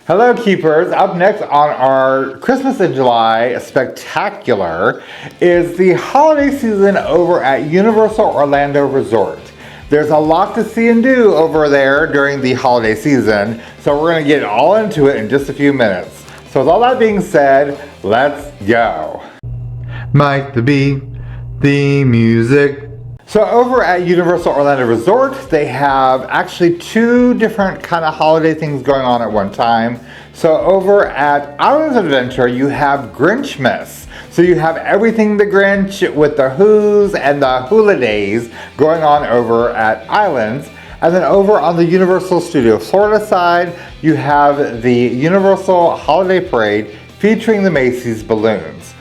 Hello Keepers, up next on our Christmas in July Spectacular is the holiday season over at Universal Orlando Resort. There's a lot to see and do over there during the holiday season, so we're going to get all into it in just a few minutes. So with all that being said, let's go. Might be the music. So over at Universal Orlando Resort, they have actually two different kind of holiday things going on at one time. So over at Islands of Adventure, you have Grinchmas. So you have everything the Grinch with the Who's and the Who-lidays going on over at Islands. And then over on the Universal Studio Florida side, you have the Universal Holiday Parade featuring the Macy's balloons.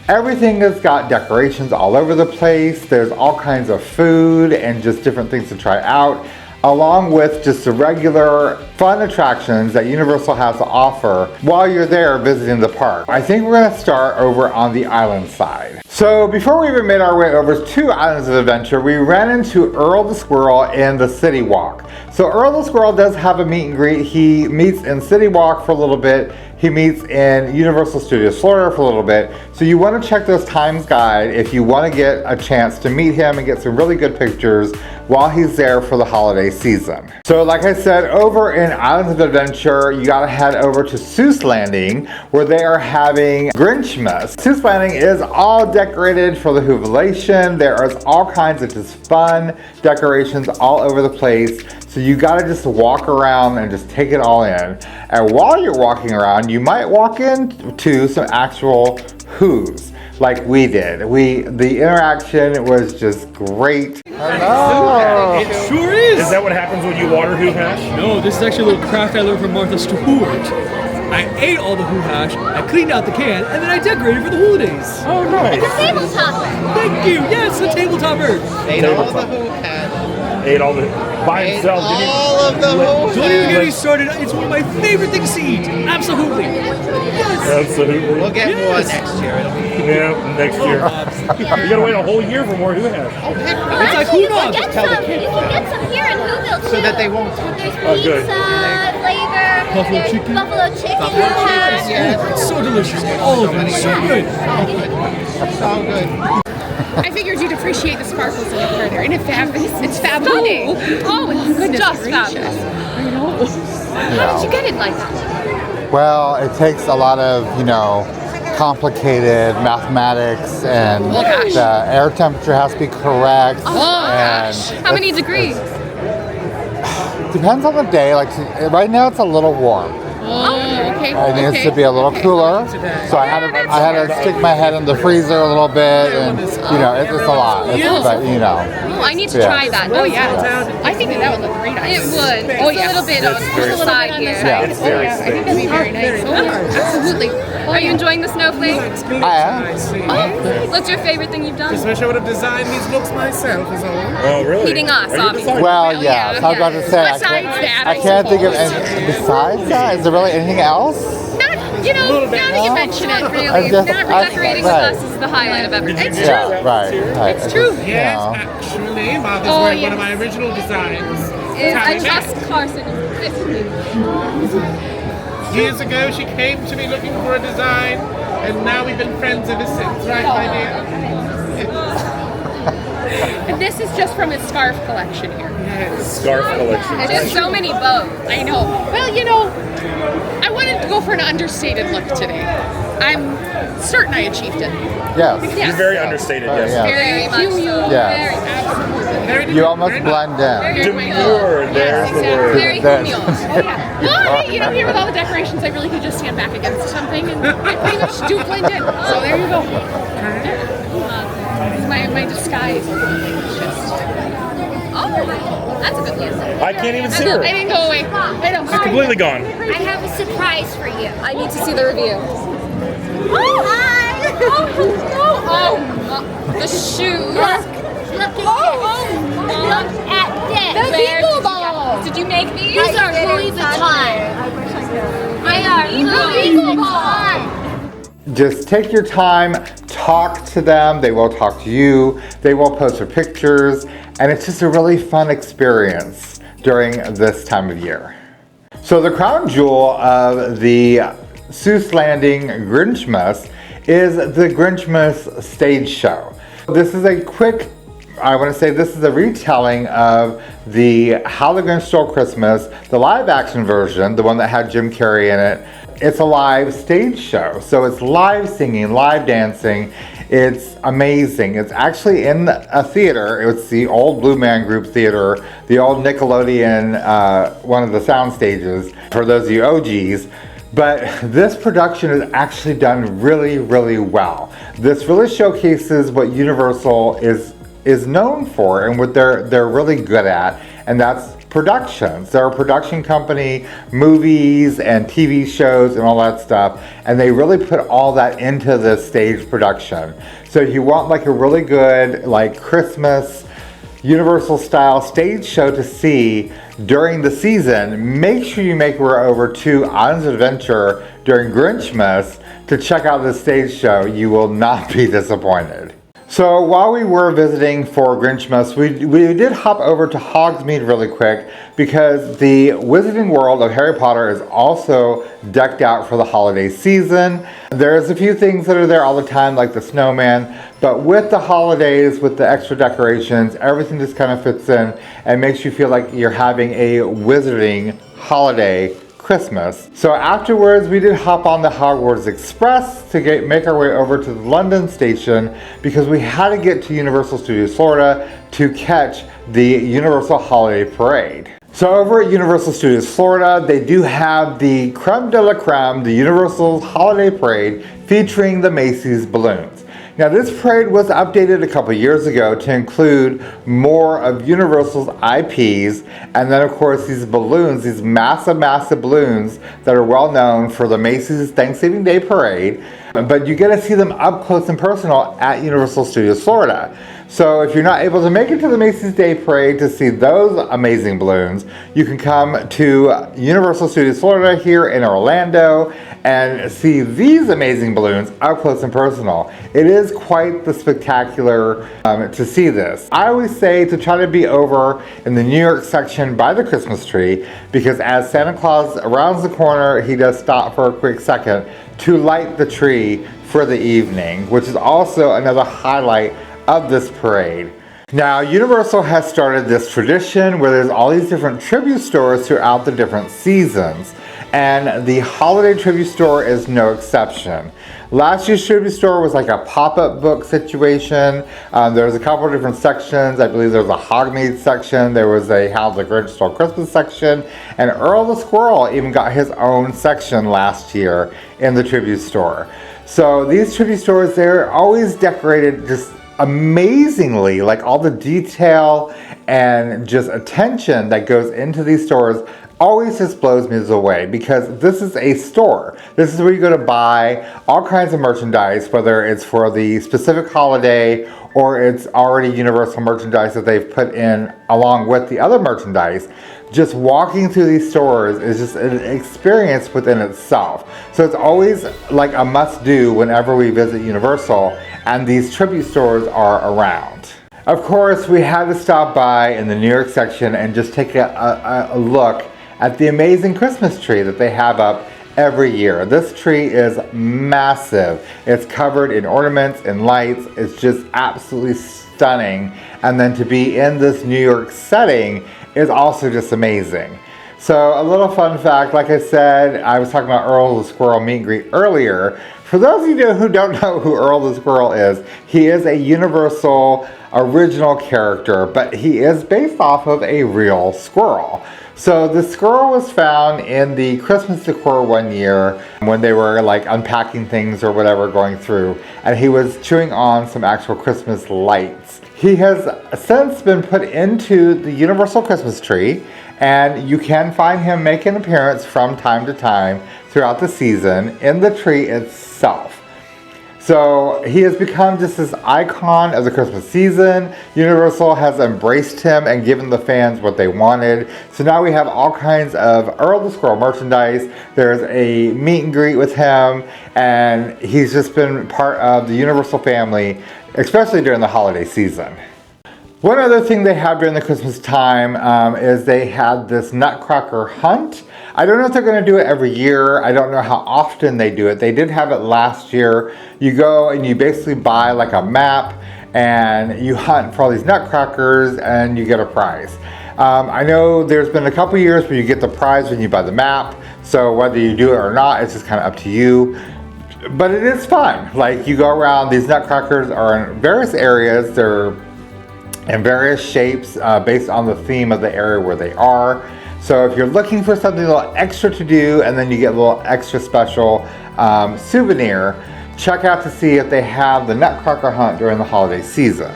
Everything has got decorations all over the place. There's all kinds of food and just different things to try out, along with just the regular fun attractions that Universal has to offer while you're there visiting the park. I think we're gonna start over on the island side. So before we even made our way over to Islands of Adventure, we ran into Earl the Squirrel in the CityWalk. So Earl the Squirrel does have a meet and greet. He meets in CityWalk for a little bit. He meets in Universal Studios Florida for a little bit. So you want to check those times guide if you want to get a chance to meet him and get some really good pictures while he's there for the holiday season. So like I said, over in Islands of Adventure, you gotta head over to Seuss Landing where they are having Grinchmas. Seuss Landing is all decorated for the Whovilation. There is all kinds of just fun decorations all over the place. So you gotta just walk around and just take it all in. And while you're walking around, you might walk into some actual Who's, like we did. The interaction was just great. Hello. It sure is. Is that what happens when you water Who hash? No, this is actually a little craft I learned from Martha Stewart. I ate all the Who hash, I cleaned out the can, and then I decorated for the holidays. Oh, nice. It's a tabletopper. Thank you. Yes, a tabletopper. Ate all the Who hash. Ate all the by himself. All of the Who Don't even get me started. It's one of my favorite things to eat. Absolutely. Yes. Absolutely. We'll get more next year. It'll be next year. You gotta wait a whole year for more Who hash. Well, It's like, actually, who knows? you can get some here in Whoville too. so that they won't. There's good. pizza flavor. Buffalo There's chicken. Buffalo chicken. hash. Yeah, It's so delicious. All of it. So good. it's all good. I figured you'd appreciate the sparkles a little further. And it's fabulous. Oh, it's good job, fabulous. I know. How did you get it like that? Well, it takes a lot of, complicated mathematics and the air temperature has to be correct. How many degrees? Depends on the day. Like right now it's a little warm. Okay. It needs to be a little cooler. So I had to stick my head in the freezer a little bit, and it's a lot. Oh, I need to try that. Oh yeah. I think that would look very nice. It would. Oh yeah. A little bit on the side here. Yeah. It's very I think that'd be very nice. Oh yeah. Absolutely. Are you enjoying the snowflakes? I am. Oh, what's your favorite thing you've done? Just wish I would have designed these looks myself, is all. Oh, really? Eating us, Are you obviously. deciding? Well, yeah. So I was about to say, I can't think of anything besides that. Is there really anything else? Now that you mention it, really. Decorating with us is the highlight of everything. It's Yeah, true. right. It's true. Yes, actually, Martha's wearing one of my original designs. I trust Carson. Years ago, she came to me looking for a design, and now we've been friends ever since, right, my dear? And this is just from his scarf collection here. Scarf collection. There's so many bows. I know. Well, I wanted to go for an understated look today. I'm certain I achieved it. Yes. Yeah. You're very understated, yes. Yeah. Very much so. Yes. You almost blend in. Demure, there's the word. Very That's- humble. Well, hey, here with all the decorations, I really could just stand back against something and I pretty much do blend in. So there you go. It's my disguise. It's just... Oh, that's a good one. I can't even see her. I didn't go away. I know. She's completely gone. I have a surprise for you. I need to see the review. Oh, hi! The shoes. Look at this. Look at this. Where Eagle balls. did you make these? These are Louis Vuitton. They are Louis Vuitton. Just take your time, talk to them. They will talk to you. They will post their pictures. And it's just a really fun experience during this time of year. So the crown jewel of the Seuss Landing Grinchmas is the Grinchmas stage show. This is a quick, I want to say this is a retelling of the How the Grinch Stole Christmas, the live action version, the one that had Jim Carrey in it. It's a live stage show, so it's live singing, live dancing. It's amazing. It's actually in a theater. It's the old Blue Man Group theater, the old Nickelodeon, one of the sound stages, for those of you OGs. But this production is actually done really, really well. This really showcases what Universal is known for and what they're really good at, and that's productions. They're a production company, movies and TV shows and all that stuff, and they really put all that into this stage production. So if you want like a really good like Christmas Universal style stage show to see during the season, make sure you make your way over to Islands of Adventure during Grinchmas to check out this stage show. You will not be disappointed. So while we were visiting for Grinchmas, we did hop over to Hogsmeade really quick because the Wizarding World of Harry Potter is also decked out for the holiday season. There's a few things that are there all the time, like the snowman, but with the holidays, with the extra decorations, everything just kind of fits in and makes you feel like you're having a wizarding holiday Christmas. So afterwards, we did hop on the Hogwarts Express to make our way over to the London station because we had to get to Universal Studios Florida to catch the Universal Holiday Parade. So over at Universal Studios Florida, they do have the creme de la creme, the Universal Holiday Parade featuring the Macy's balloons. Now this parade was updated a couple years ago to include more of Universal's IPs, and then of course these balloons, these massive balloons that are well known for the Macy's Thanksgiving Day Parade, but you get to see them up close and personal at Universal Studios Florida. So if you're not able to make it to the Macy's Day Parade to see those amazing balloons, you can come to Universal Studios Florida here in Orlando and see these amazing balloons up close and personal. It is quite the spectacular to see this. I always say to try to be over in the New York section by the Christmas tree, because as Santa Claus rounds the corner, he does stop for a quick second to light the tree for the evening, which is also another highlight of this parade. Now, Universal has started this tradition where there's all these different tribute stores throughout the different seasons, and the holiday tribute store is no exception. Last year's tribute store was like a pop-up book situation. There was a couple of different sections. I believe there was a Hogsmeade section. There was a How the Grinch Stole Christmas section. And Earl the Squirrel even got his own section last year in the tribute store. So these tribute stores, they're always decorated just amazingly, like all the detail and just attention that goes into these stores always just blows me away, because this is a store. This is where you go to buy all kinds of merchandise, whether it's for the specific holiday or it's already Universal merchandise that they've put in along with the other merchandise. Just walking through these stores is just an experience within itself. So it's always like a must-do whenever we visit Universal and these tribute stores are around. Of course, we had to stop by in the New York section and just take a look at the amazing Christmas tree that they have up every year. This tree is massive. It's covered in ornaments and lights. It's just absolutely stunning. And then to be in this New York setting is also just amazing. So a little fun fact, like I said, I was talking about Earl the Squirrel meet and greet earlier. For those of you who don't know who Earl the Squirrel is, he is a Universal original character, but he is based off of a real squirrel. So the squirrel was found in the Christmas decor one year when they were like unpacking things or whatever going through, and he was chewing on some actual Christmas lights. He has since been put into the Universal Christmas tree, and you can find him make an appearance from time to time throughout the season in the tree itself. So he has become just this icon of the Christmas season. Universal has embraced him and given the fans what they wanted. So now we have all kinds of Earl the Squirrel merchandise. There's a meet and greet with him, and he's just been part of the Universal family, especially during the holiday season. One other thing they have during the Christmas time is they had this Nutcracker hunt. I don't know if they're going to do it every year. I don't know how often they do it. They did have it last year. You go and you basically buy like a map and you hunt for all these nutcrackers and you get a prize. I know there's been a couple years where you get the prize when you buy the map. So whether you do it or not, it's just kind of up to you. But it is fun. Like you go around, these nutcrackers are in various areas. They're in various shapes based on the theme of the area where they are. So if you're looking for something a little extra to do and then you get a little extra special souvenir, check out to see if they have the nutcracker hunt during the holiday season.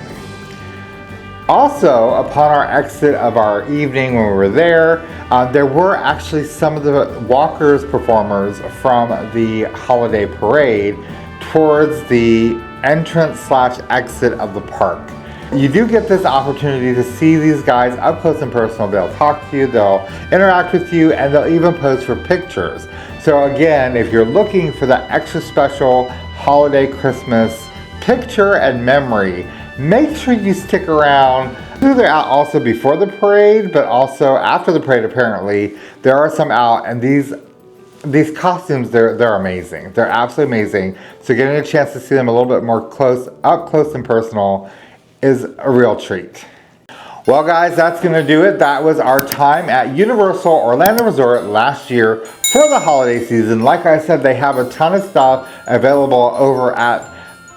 Also, upon our exit of our evening when we were there were actually some of the walkers performers from the holiday parade towards the entrance/exit of the park. You do get this opportunity to see these guys up close and personal. They'll talk to you, they'll interact with you, and they'll even pose for pictures. So again, if you're looking for that extra special holiday Christmas picture and memory, make sure you stick around. They're out also before the parade, but also after the parade apparently. There are some out, and these costumes, they're amazing. They're absolutely amazing. So getting a chance to see them a little bit more up close and personal is a real treat. Well guys, that's gonna do it. That was our time at Universal Orlando Resort last year for the holiday season. Like I said, they have a ton of stuff available over at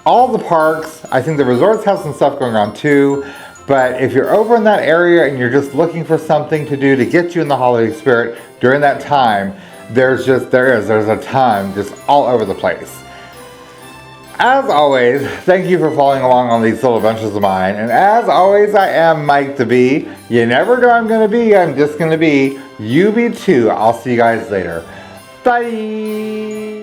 all the parks. I think the resorts have some stuff going on too. But if you're over in that area and you're just looking for something to do to get you in the holiday spirit during that time, there's a ton just all over the place. As always, thank you for following along on these little adventures of mine. And as always, I am Mike the Bee. You never know I'm gonna be, I'm just gonna be. You be too. I'll see you guys later. Bye.